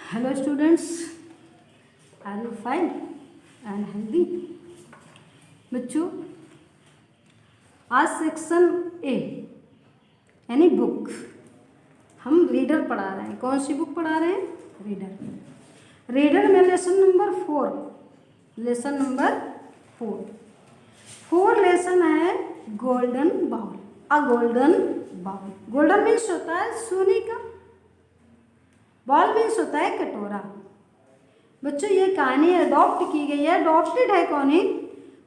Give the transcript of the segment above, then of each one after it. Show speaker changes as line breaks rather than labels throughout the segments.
Hello students, are you fine and healthy? बच्चों आज section A यानी बुक हम रीडर पढ़ा रहे हैं। कौन सी बुक पढ़ा रहे हैं? रीडर में लेसन नंबर 4 लेसन है golden bowl. Golden bowl, golden means होता है सोने का, बॉल मीन्स होता है कटोरा। बच्चों ये कहानी अडॉप्ट की गई है, अडॉप्टेड है कौन है?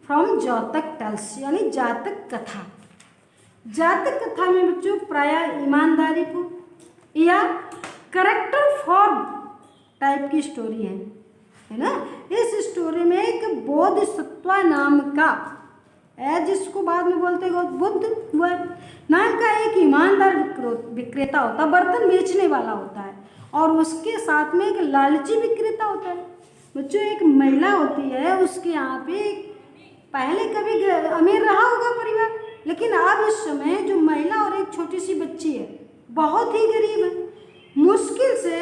फ्रॉम जातक टेल्स यानी जातक कथा। जातक कथा में बच्चों प्रायः ईमानदारी को या करेक्टर फॉर्म टाइप की स्टोरी है ना। इस स्टोरी में एक बोधिसत्व नाम का जिसको बाद में बोलते हैं बुद्ध नाम का एक ईमानदार विक्रेता होता है, बर्तन बेचने वाला होता है, और उसके साथ में एक लालची विक्रेता होता है। बच्चों एक महिला होती है, उसके यहाँ पे पहले कभी अमीर रहा होगा परिवार, लेकिन अब इस समय जो महिला और एक छोटी सी बच्ची है बहुत ही गरीब है, मुश्किल से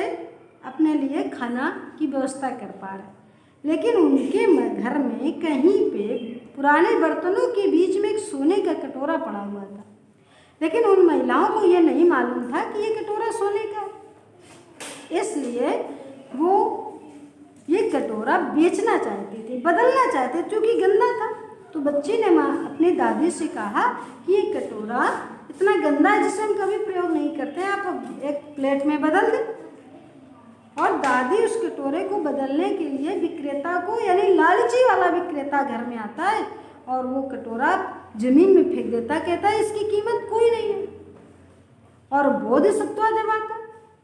अपने लिए खाना की व्यवस्था कर पा रहे। लेकिन उनके घर में कहीं पे पुराने बर्तनों के बीच में एक सोने का कटोरा पड़ा हुआ था, लेकिन उन महिलाओं को ये नहीं मालूम था कि ये कटोरा सोने का है। इसलिए वो ये कटोरा बेचना चाहती थी, बदलना चाहते, क्योंकि गंदा था। तो बच्ची ने अपनी दादी से कहा कि ये कटोरा इतना गंदा है जिसे हम कभी प्रयोग नहीं करते हैं, आप एक प्लेट में बदल दें। और दादी उस कटोरे को बदलने के लिए विक्रेता को यानी लालची वाला विक्रेता घर में आता है और वो कटोरा जमीन में फेंक देता, कहता है इसकी कीमत कोई नहीं है। और बोधिसत्व जब आता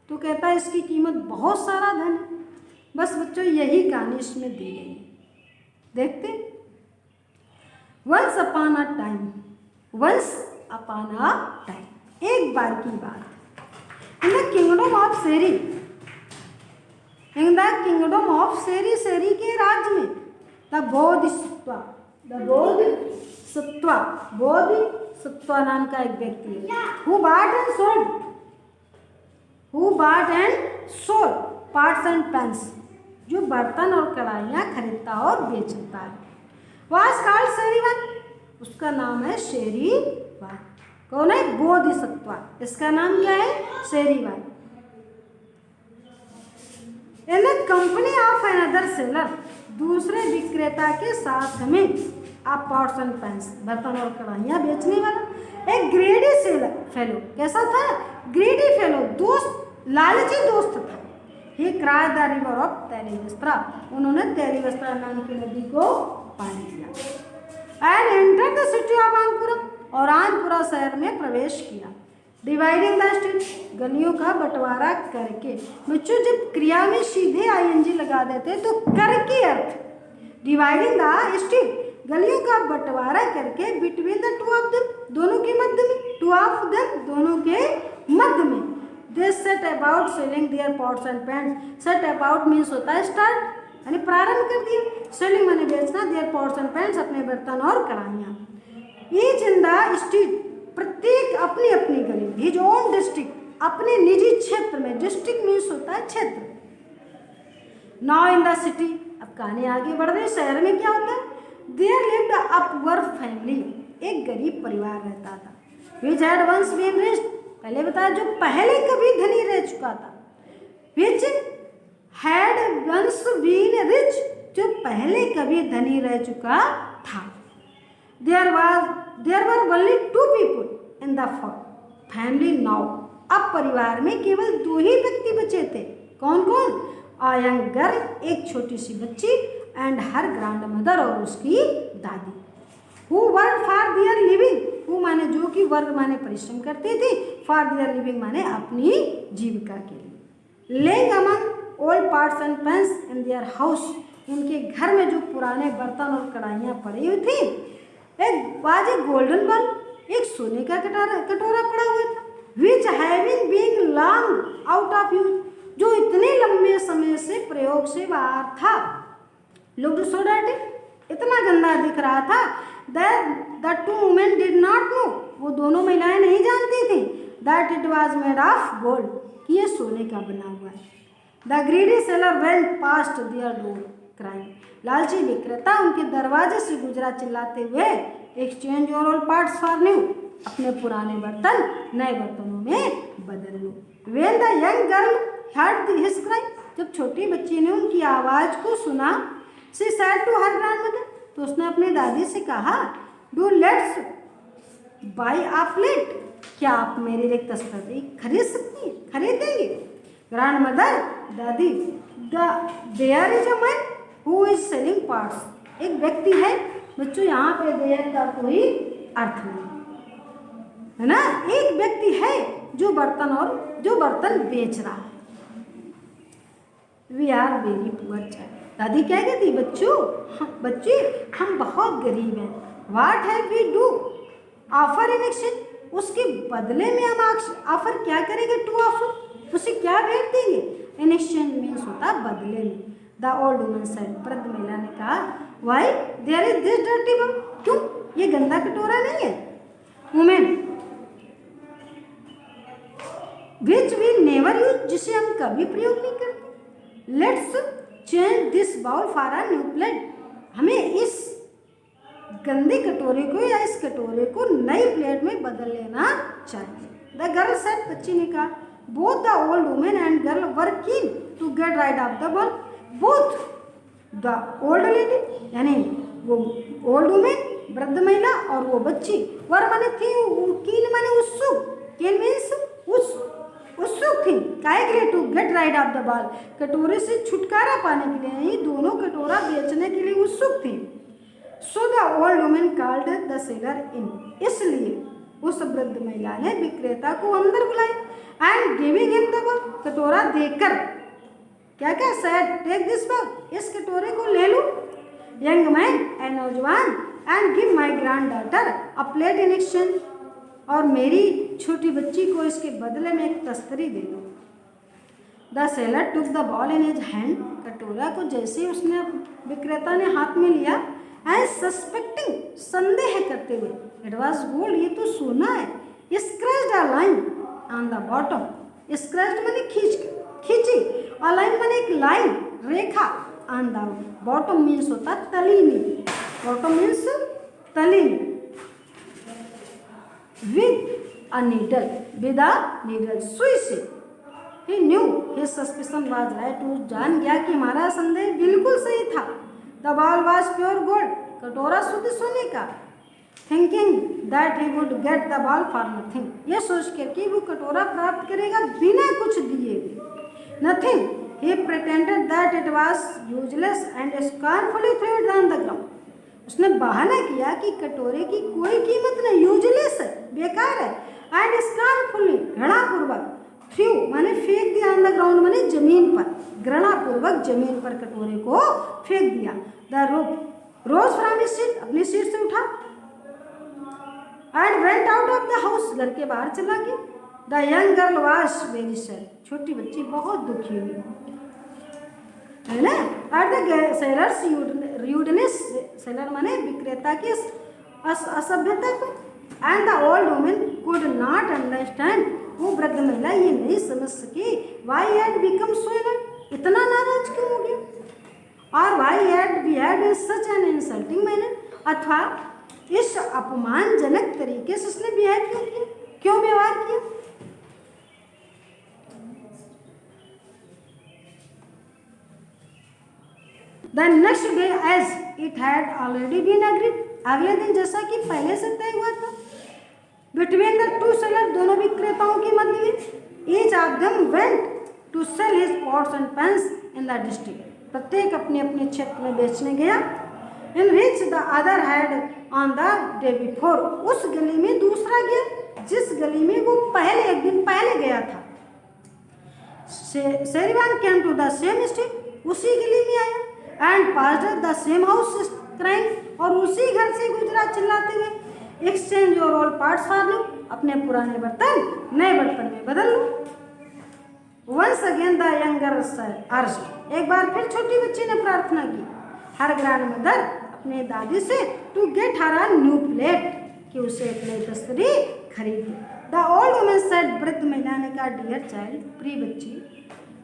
तो कहता है इसकी कीमत बहुत सारा धन है। बस बच्चों यही कहानी इसमें दी गई है, देखते। वंस अपॉन अ टाइम, एक बार की बात, इन द किंगडम ऑफ शेरी, शेरी के राज्य में द बोधिसत्व नाम का एक व्यक्ति है, who bought and sold pots and pans, जो बर्तन और कढ़ाइयाँ खरीदता और बेचता है। वाज कॉल्ड शेरीवान, उसका नाम है शेरीवान। कौन है? बोधिसत्व, इसका नाम क्या है? Serivan. In the company of another seller, दूसरे विक्रेता के साथ में आप पॉट्स एंड पैंस, बर्तन और कढ़ाइयाँ बेचने वाला एक ग्रेडी फेलो, कैसा था? ग्रेडी फेलो, दोस्त, लालची दोस्त था। He cross the river of Telivastra, उन्होंने तेलीवस्त्रा नाम की नदी को पार किया। And enter the city of Anpuram, और आनपुरा शहर में प्रवेश किया। डिवाइडिंग द स्ट्रीट, गलियों का बंटवारा करके। बच्चों जब क्रिया में सीधे आईएनजी लगा देते तो कर के अर्थ, डिवाइडिंग द स्ट्रीट, गलियों का बंटवारा करके, between the two of them, दोनों के मध्य में, टू ऑफ देम, दोनों के मध्य में। They set about selling their pots and pans, set about means होता है स्टार्ट, यानी प्रारंभ कर दिया। सेलिंग माने बेचना, देयर पॉट्स एंड पैंस, अपने बर्तन और कढ़ाइयाँ। ईच इन द स्ट्रीट, प्रत्येक अपनी अपनी गली, हिज ओन डिस्ट्रिक्ट, अपने निजी क्षेत्र में, डिस्ट्रिक्ट मीन्स होता है क्षेत्र। नाउ इन द सिटी, अब कहानी आगे बढ़ रही, शहर में क्या होता है? There lived a poor family, एक गरीब परिवार रहता था। Which had once been rich, पहले बताया जो पहले कभी धनी रह चुका था। Which had once been rich, जो पहले कभी धनी रह चुका था। There were only 2 people in the family now, अब परिवार में केवल 2 ही व्यक्ति बचे थे। कौन कौन? A young girl, एक छोटी सी बच्ची, and her grandmother, और उसकी दादी। Who worked for their living, who माने जो कि, वर्क माने परिश्रम करती थी, for their living माने अपनी जीविका के लिए। Laying among old pots and pans in their house, उनके घर में जो पुराने बर्तन और कढ़ाइयाँ पड़ी हुई थी, एक गोल्डन बॉल, एक सोने का कटोरा पड़ा हुआ था। Which having been long out of use, जो इतने लंबे समय से प्रयोग से बाहर था। लुक्ड सो डर्टी, इतना गंदा दिख रहा था। The two women did not know, वो दोनों महिलाएं नहीं जानती थी that it was made of gold, कि ये सोने का बना हुआ है। The greedy seller went past their door crying, लालची विक्रेता उनके दरवाजे से गुजरा चिल्लाते हुए, exchange your old parts for new, अपने पुराने बर्तन नए बर्तनों में बदल लो। When the young girl heard his cry, जब छोटी बच्ची ने उनकी आवाज़ को सुना, she said to her grandmother, तो उसने अपनी दादी से कहा, do let's buy a plate, क्या आप मेरे लिए तस्तरी खरीद सकती हैं, खरीदेंगे? ग्रैंडमदर, दादी, there is a man who is selling pots, एक व्यक्ति है। बच्चों यहाँ पे देयर का कोई अर्थ नहीं है ना, एक व्यक्ति है जो बर्तन बेच रहा है। We are very poor child, दादी क्या कहती, बच्चे हम बहुत गरीब हैं। What have we do offer in exchange, उसके बदले में हम ऑफर क्या करेंगे? टू ऑफर, उसे क्या भेंट देंगे? इन एक्सचेंज मीन्स होता बदले में। द ओल्ड वुमन सेड, वृद्ध महिला ने कहा, why there is this dirty bowl, क्यों ये गंदा कटोरा नहीं है? Woman, which we never use, जिसे हम कभी प्रयोग नहीं करते। Let's change this bowl for a new plate, हमें इस गंदे कटोरे को या इस कटोरे को नई प्लेट में बदल लेना चाहिए। द गर्ल सेड, बच्ची ने कहा, both the old woman and girl were keen to get rid of the bowl, both the old lady, यानी वो ओल्ड वुमेन वृद्ध महिला और वो बच्ची, वर माने थी, कीन माने उत्सुक, कीन मीन्स उत्सुक थी, काहे के लिए? To get rid of the bowl, कटोरे से छुटकारा पाने के लिए, नहीं दोनों कटोरा बेचने के लिए उत्सुक थी। So the old women called the seller in, इसलिए उस वृद्ध महिला ने विक्रेता को अंदर बुलाया। And giving him the bowl, कटोरा देकर क्या क्या सेड, टेक दिस बाउल, इस कटोरे को ले लो। यंग मैन, ए नौजवान, and give my grand daughter a plate in exchange, और मेरी छोटी बच्ची को इसके बदले में एक तस्तरी दे दो। The seller took the ball in his hand, कटोरा को जैसे ही उसने विक्रेता ने हाथ में लिया, एंड सस्पेक्टिंग, संदेह करते हुए, इट वॉज गोल्ड, ये तो सोना है। Scratched a line on the bottom, scratched माने खींची, और लाइन माने एक लाइन, रेखा, ऑन द बॉटम मीन्स होता तली में, बॉटम मीन्स तली में, with a needle, with a needle, सुई से। He knew his suspicion was right, वो जान गया कि हमारा संदेह बिल्कुल सही था। The bowl was pure gold, कटोरा शुद्ध सोने का। Thinking that he would get the bowl for nothing, ये सोच कर कि वो कटोरा प्राप्त करेगा बिना कुछ दिए। Nothing, he pretended that it was useless and scornfully threw it on the ground, उसने बहाना किया कि कटोरे की कोई कीमत नहीं, यूजलेस है, बेकार है। एंड स्कॉर्नफुली, घृणापूर्वक, थ्रू माने फेंक दिया, ऑन द ग्राउंड माने जमीन पर, घृणापूर्वक जमीन पर कटोरे को फेंक दिया। The rose from his seat, अपनी सीट से उठा, and went out of the house, घर के बाहर चला गया। The young girl was very sad, छोटी बच्ची बहुत दुखी हुई, है ना। At the seller's rudeness, seller माने विक्रेता की असभ्यता को। And the old woman could not understand, वो वृद्ध महिला ये नहीं समझ सकी, why had become so annoyed, इतना नाराज क्यों हो गया, और why had behaved in such an insulting manner, अथवा इस अपमानजनक तरीके से उसने बिहेव क्यों किया, क्यों व्यवहार किया। The next day as it had already been agreed, अगले दिन जैसा कि पहले से तय हुआ था, बिटवीन द टू सेलर, दोनों विक्रेताओं के मध्य में, each of them went to sell his pots and pans in the district, प्रत्येक अपने अपने क्षेत्र में बेचने गया। In which the other had on the day before, उस गली में दूसरा गया जिस गली में वो एक दिन पहले गया था। Serivan came to the same street, उसी गली में आया। And passed the same house crying, और उसी घर से गुजरा चिल्लाते हुए, exchange your old parts for new, अपने पुराने बर्तन नए बर्तन में बदल लो। Once again the younger urged, एक बार फिर छोटी बच्ची ने प्रार्थना की, हर ग्रैंडमदर, अपने दादी से, to get her a new plate, कि उसे एक नई तस्तरी खरीदे। द ओल्ड वुमन सेड, वृद्ध महिला ने कहा, डियर चाइल्ड, प्रिय बच्ची,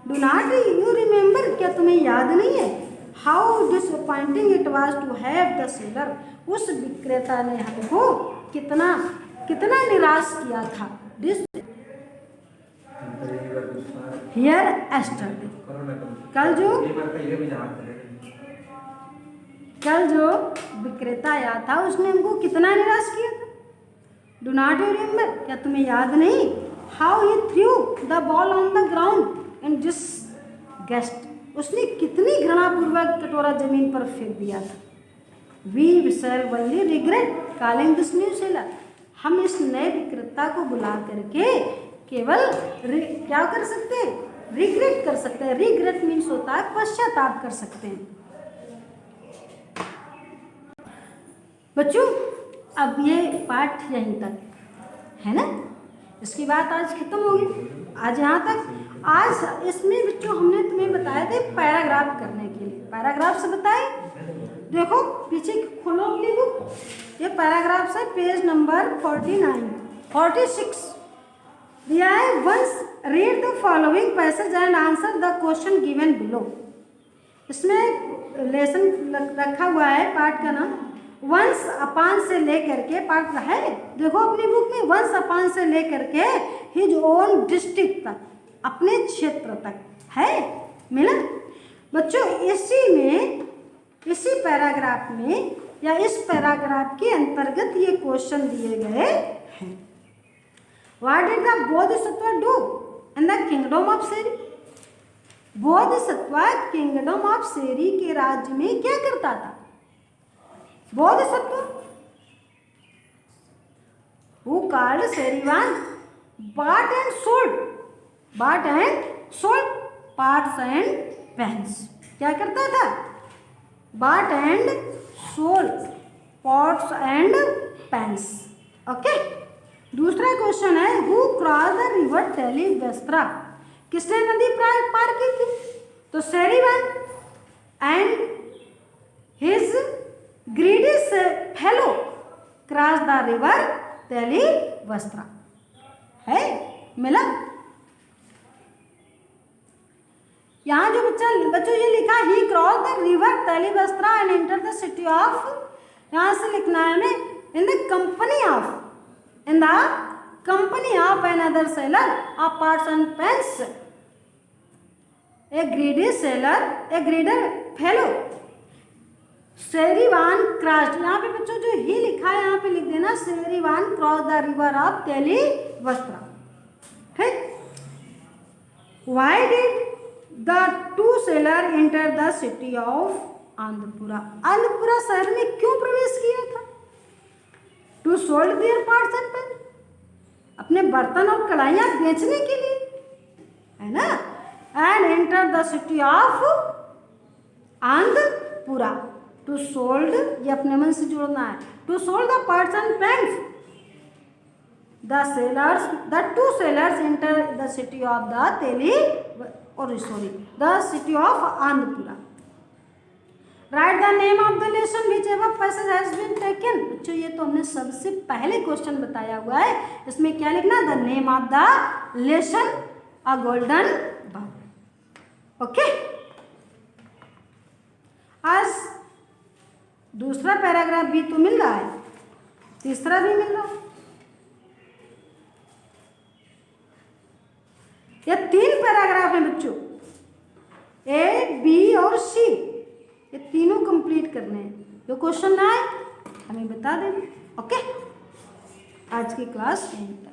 डू नॉट यू रिमेंबर, क्या तुम्हें याद नहीं है? How disappointing it was to have the seller, उस विक्रेता ने हमको कितना कितना निराश किया था। डिस हियर एस्टरडे, कल जो विक्रेता आया था उसने हमको कितना निराश किया था। डू नॉट यू रिमेंबर, क्या तुम्हें याद नहीं? How he threw the bowl on the ground and disgust, उसने कितनी घृणापूर्वक कटोरा जमीन पर फेंक दिया था। We shall only regret calling this new seller, हम इस नए विक्रेता को बुला करके केवल क्या कर सकते हैं? रिग्रेट कर सकते हैं। रिग्रेट मीन्स होता है पश्चाताप कर सकते हैं। बच्चों अब ये पाठ यहीं तक है ना, इसकी बात आज खत्म होगी। आज यहाँ तक। आज इसमें बच्चों हमने तुम्हें बताए थे पैराग्राफ करने के लिए। पैराग्राफ से बताए, देखो पीछे खोलो अपनी बुक, ये पैराग्राफ है पेज नंबर 46 दिया है। Once read the following passage and answer the question given below. इसमें लेसन रखा हुआ है, पाठ का नाम वंस अपान से लेकर के, पाठ है देखो अपनी बुक में, वंस अपान से लेकर के हिज ओन डिस्ट्रिक्ट तक, अपने क्षेत्र तक है, मिला बच्चों। इसी पैराग्राफ में या इस पैराग्राफ के अंतर्गत ये क्वेश्चन दिए गए हैं। What did the Bodhisattva do in the kingdom of Seri? Bodhisattva kingdom of Seri के राज्य में क्या करता था? Bodhisattva who called Serivan bought and sold pots and pans, क्या करता था? bought and sold pots and pans। Okay, दूसरा क्वेश्चन है who cross the river Telivestra, किसने नदी पार की थी? तो Serivan and his greedy fellow cross the river Telivestra है, मिला। यहाँ जो बच्चों ये लिखा he cross the river Telivestra and enter the city of, यहाँ से लिखना है हमें in the company of another seller of pots and pans, a greedy seller, a greedy fellow, Serivan crossed. यहाँ पे बच्चों जो ही लिखा है यहाँ पे लिख देना Serivan cross the river of Telivestra, ठीक। Why did the two seller enter the city of Andhrapura, Andhrapura शहर में क्यों प्रवेश किया था? To sold their parts and pan, अपने बर्तन और कढ़ाइयाँ बेचने के लिए, है ना। And enter the city of Andhrapura, to sold, ये अपने मन से जोड़ना है, to sold the parts and pans, the two sellers enter the city of the city of Andhrapura. Write the name of the lesson which ever passage has been taken. बच्चों ये तो हमने सबसे पहले क्वेश्चन बताया हुआ है, इसमें क्या लिखना? The name of the lesson a golden bowl. Okay, आज दूसरा पैराग्राफ भी तो मिल रहा है, तीसरा भी मिल रहा है, ये 3 पैराग्राफ हैं बच्चों, ए बी और सी, ये तीनों कंप्लीट करने हैं। जो क्वेश्चन आए हमें बता देना। ओके, आज की क्लास यहीं तक।